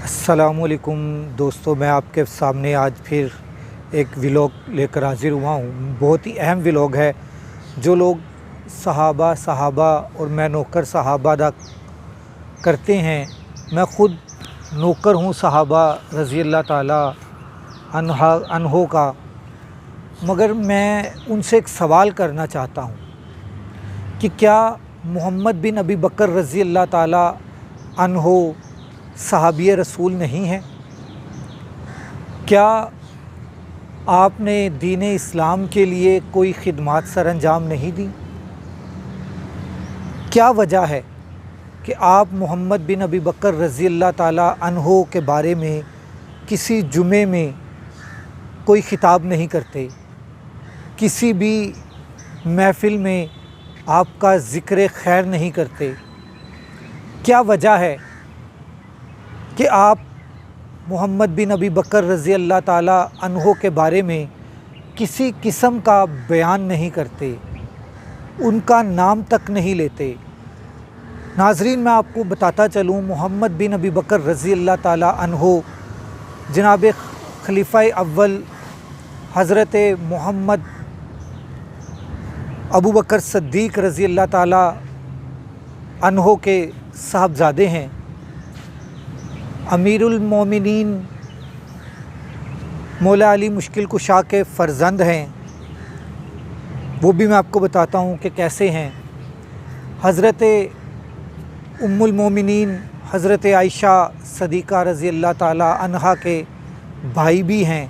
अस्सलामुअलैकुम दोस्तों, मैं आपके सामने आज फिर एक व्लॉग लेकर हाज़िर हुआ हूँ। बहुत ही अहम व्लॉग है। जो लोग सहाबा और मैं नौकर सहाबा दा करते हैं, मैं ख़ुद नौकर हूँ सहाबा रज़ी अल्लाह ताला अन्हो का। मगर मैं उनसे एक सवाल करना चाहता हूँ कि क्या मोहम्मद बिन अबी बकर रज़ी अल्लाह ताला अन्हो सहाबी रसूल नहीं है? क्या आपने दीन इस्लाम के लिए कोई खिदमत सरअंजाम नहीं दी? क्या वजह है कि आप मोहम्मद बिन अबी बकर रज़ी अल्लाह ताला अन्हो के बारे में किसी जुमे में कोई खिताब नहीं करते, किसी भी महफ़िल में आपका ज़िक्र खैर नहीं करते? क्या वजह है कि आप मोहम्मद बिन अबी बकर रज़ी अल्लाह ताला अन्हो के बारे में किसी किस्म का बयान नहीं करते, उनका नाम तक नहीं लेते? नाज़रीन, मैं आपको बताता चलूँ, मोहम्मद बिन अबी बकर रज़ी अल्लाह ताला अन्हो जनाब खलीफ़ा अव्वल हज़रत मोहम्मद अबू बकर सिद्दीक़ रज़ी अल्लाह ताला अन्हो के साहबज़ादे हैं। अमीरुल मोमिनीन मौला अली मुश्किल कुशा के फ़र्जंद हैं। वो भी मैं आपको बताता हूँ कि कैसे हैं। हज़रत उम्मुल मोमिनीन हज़रत आयशा सदीक़ा रज़ी अल्लाह ताला अन्हा के भाई भी हैं।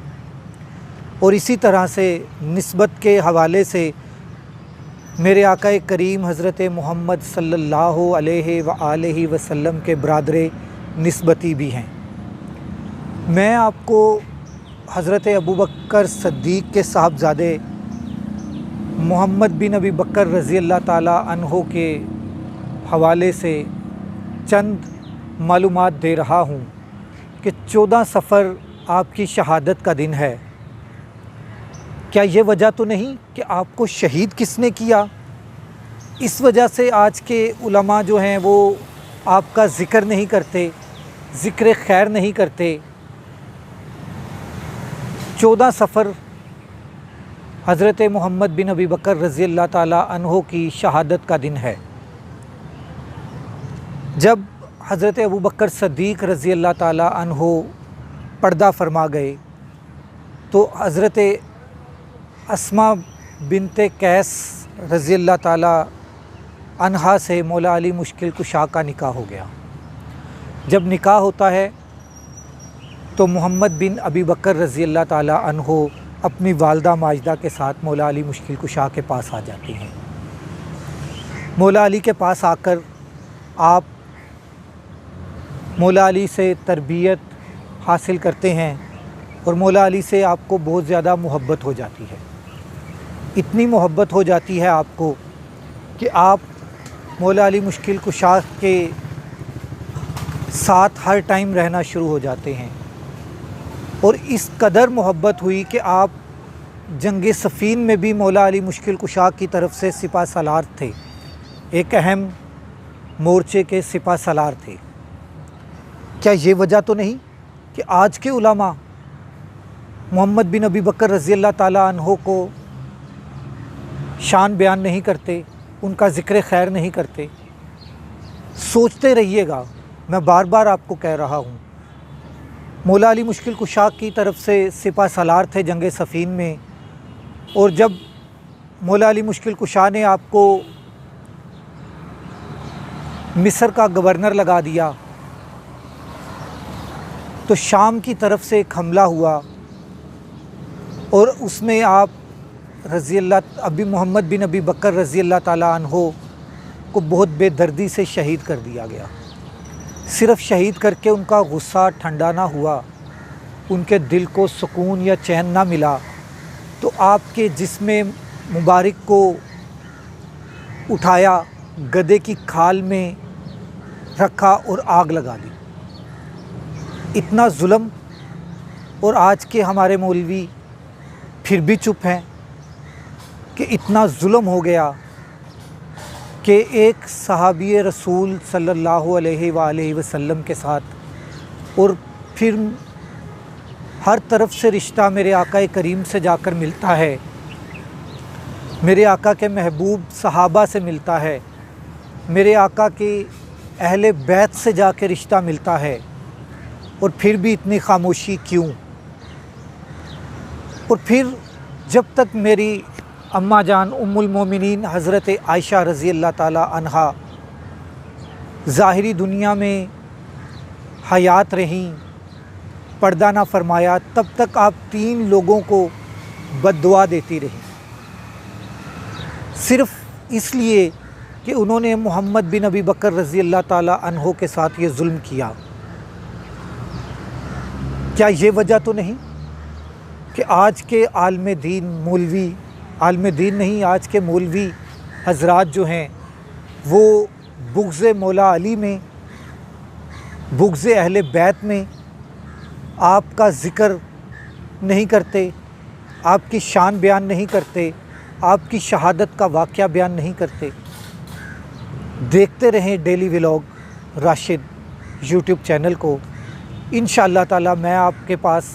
और इसी तरह से निस्बत के हवाले से मेरे आका करीम हज़रत मोहम्मद सल्लल्लाहु अलैहि वसल्लम के बरादरे निस्बती भी हैं। मैं आपको हज़रत अबू बकर सिद्दीक़ के साहबज़ादे मोहम्मद बिन अबी बकर रज़ी अल्लाह ताला अन्हो के हवाले से चंद मालूमात दे रहा हूँ कि 14 सफ़र आपकी शहादत का दिन है। क्या ये वजह तो नहीं कि आपको शहीद किसने किया? इस वजह से आज के उलमा जो हैं वो आपका ज़िक्र नहीं करते, ज़िक्र खैर नहीं करते। 14 सफ़र हज़रत मोहम्मद बिन अबी बकर रज़ी अल्लाह ताला अन्हो की शहादत का दिन है। जब हज़रत अबू बकर सिद्दीक़ रज़ी अल्लाह ताला अन्हो पर्दा फरमा गए तो हज़रत अस्मा बिनते कैस रज़ी अल्लाह ताला अन्हा से मौला अली मुश्किल कुशा का निकाह हो गया। जब निकाह होता है तो मोहम्मद बिन अबी बकर रज़ी अल्लाह ताला अन्हो अपनी वालदा माजिदा के साथ मौला अली मुश्किल कुशा के पास आ जाती हैं। मौला अली के पास आकर आप मौला अली से तरबियत हासिल करते हैं और मौला अली से आपको बहुत ज़्यादा मोहब्बत हो जाती है। इतनी मोहब्बत हो जाती है आपको कि आप मौला अली मुश्किल कुशा के साथ हर टाइम रहना शुरू हो जाते हैं। और इस कदर मोहब्बत हुई कि आप जंग सफ़ीन में भी मौला अली मुश्किल कुशा की तरफ से सिपा सलार थे, एक अहम मोर्चे के सिपा सलार थे। क्या ये वजह तो नहीं कि आज के उलमा मोहम्मद बिन अबी बकर रज़ी अल्लाह ताला अन्हो को शान बयान नहीं करते, उनका ज़िक्र खैर नहीं करते? सोचते रहिएगा, मैं बार बार आपको कह रहा हूँ। मौला अली मुश्किल कुशा की तरफ से सिपा सलार थे जंग सफ़ीन में, और जब मौला अली मुश्किल कुशा ने आपको मिस्र का गवर्नर लगा दिया तो शाम की तरफ से एक हमला हुआ और उसमें आप अभी मोहम्मद बिन अबी बकर रज़ी अल्लाह ताला अन्हो को बहुत बेदर्दी से शहीद कर दिया गया। सिर्फ़ शहीद करके उनका गुस्सा ठंडा ना हुआ, उनके दिल को सुकून या चैन ना मिला, तो आपके जिस्म मुबारक को उठाया, गधे की खाल में रखा और आग लगा दी। इतना जुल्म, और आज के हमारे मौलवी फिर भी चुप हैं कि इतना जुल्म हो गया कि एक सहाबी रसूल सल्लल्लाहु अलैहि वसल्लम के साथ और फिर हर तरफ से रिश्ता मेरे आका करीम से जाकर मिलता है, मेरे आका के महबूब सहाबा से मिलता है, मेरे आका के अहले बैत से जाके रिश्ता मिलता है, और फिर भी इतनी खामोशी क्यों? और फिर जब तक मेरी अम्मा जान उम्मुल मोमिनीन हज़रत आयशा रज़ी अल्लाह ताला अन्हा ज़ाहिरी दुनिया में हयात रहीं, पर्दा ना फरमाया, तब तक आप 3 लोगों को बद्दुआ देती रहीं, सिर्फ़ इसलिए कि उन्होंने मोहम्मद बिन अबी बकर रज़ी अल्लाह ताला अन्हो के साथ ये जुल्म किया। क्या ये वजह तो नहीं कि आज के आलम दीन मौलवी, आलम दीन नहीं, आज के मौलवी हज़रात जो हैं वो बुग़्ज़ मौला अली में, बुग़्ज़ अहले बैत में आपका ज़िक्र नहीं करते, आपकी शान बयान नहीं करते, आपकी शहादत का वाक़या बयान नहीं करते? देखते रहें daily vlog Rashid YouTube channel को। इंशाअल्लाह ताला मैं आपके पास